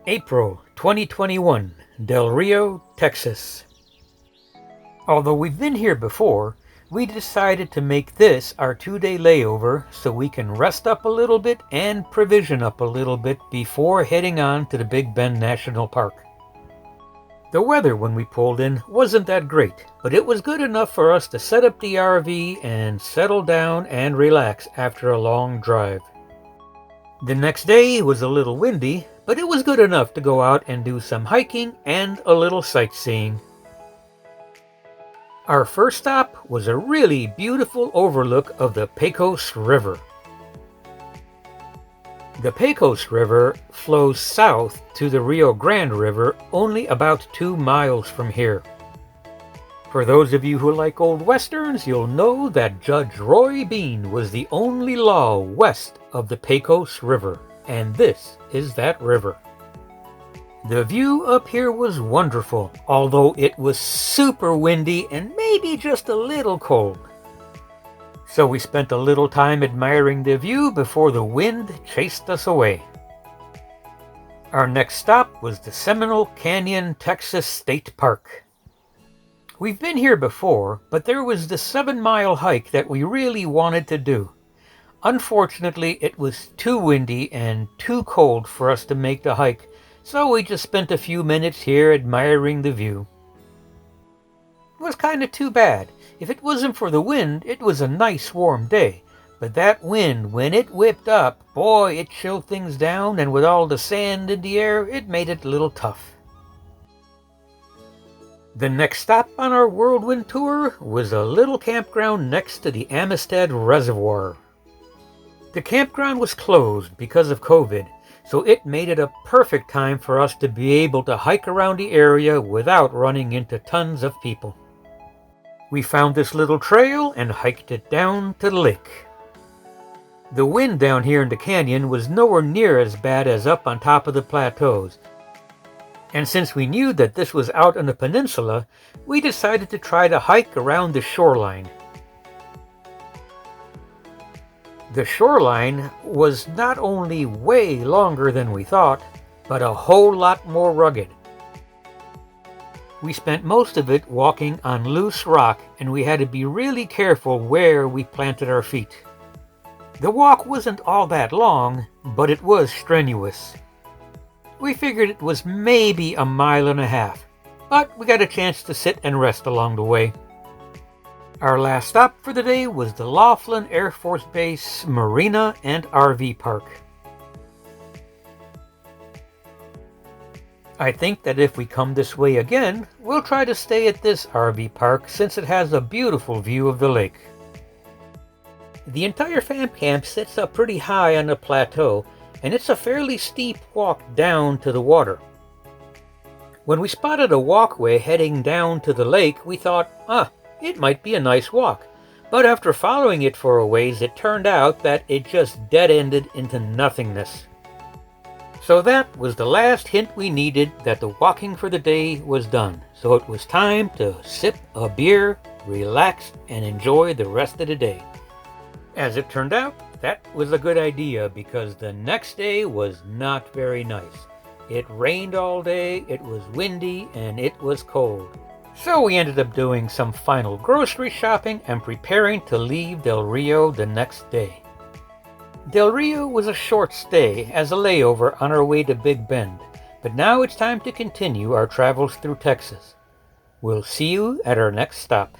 April 2021, Del Rio, Texas. Although we've been here before, we decided to make this our 2-day layover so we can rest up a little bit and provision up a little bit before heading on to the Big Bend National Park. The weather when we pulled in wasn't that great, but it was good enough for us to set up the RV and settle down and relax after a long drive. The next day was a little windy, but it was good enough to go out and do some hiking and a little sightseeing. Our first stop was a really beautiful overlook of the Pecos River. The Pecos River flows south to the Rio Grande River only about 2 miles from here. For those of you who like old westerns, you'll know that Judge Roy Bean was the only law west of the Pecos River, and this is that river. The view up here was wonderful, although it was super windy and maybe just a little cold. So we spent a little time admiring the view before the wind chased us away. Our next stop was the Seminole Canyon, Texas State Park. We've been here before, but there was the 7-mile hike that we really wanted to do. Unfortunately, it was too windy and too cold for us to make the hike, so we just spent a few minutes here admiring the view. It was kind of too bad. If it wasn't for the wind, it was a nice warm day. But that wind, when it whipped up, boy, it chilled things down, and with all the sand in the air, it made it a little tough. The next stop on our whirlwind tour was a little campground next to the Amistad Reservoir. The campground was closed because of COVID, so it made it a perfect time for us to be able to hike around the area without running into tons of people. We found this little trail and hiked it down to the lake. The wind down here in the canyon was nowhere near as bad as up on top of the plateaus. And since we knew that this was out on the peninsula, we decided to try to hike around the shoreline. The shoreline was not only way longer than we thought, but a whole lot more rugged. We spent most of it walking on loose rock, and we had to be really careful where we planted our feet. The walk wasn't all that long, but it was strenuous. We figured it was maybe 1.5 miles, but we got a chance to sit and rest along the way. Our last stop for the day was the Laughlin Air Force Base Marina and RV Park. I think that if we come this way again, we'll try to stay at this RV park since it has a beautiful view of the lake. The entire fam camp sits up pretty high on the plateau, and it's a fairly steep walk down to the water. When we spotted a walkway heading down to the lake, we thought, it might be a nice walk. But after following it for a ways, it turned out that it just dead-ended into nothingness. So that was the last hint we needed that the walking for the day was done. So it was time to sip a beer, relax, and enjoy the rest of the day. As it turned out, that was a good idea because the next day was not very nice. It rained all day, it was windy, and it was cold. So we ended up doing some final grocery shopping and preparing to leave Del Rio the next day. Del Rio was a short stay as a layover on our way to Big Bend, but now it's time to continue our travels through Texas. We'll see you at our next stop.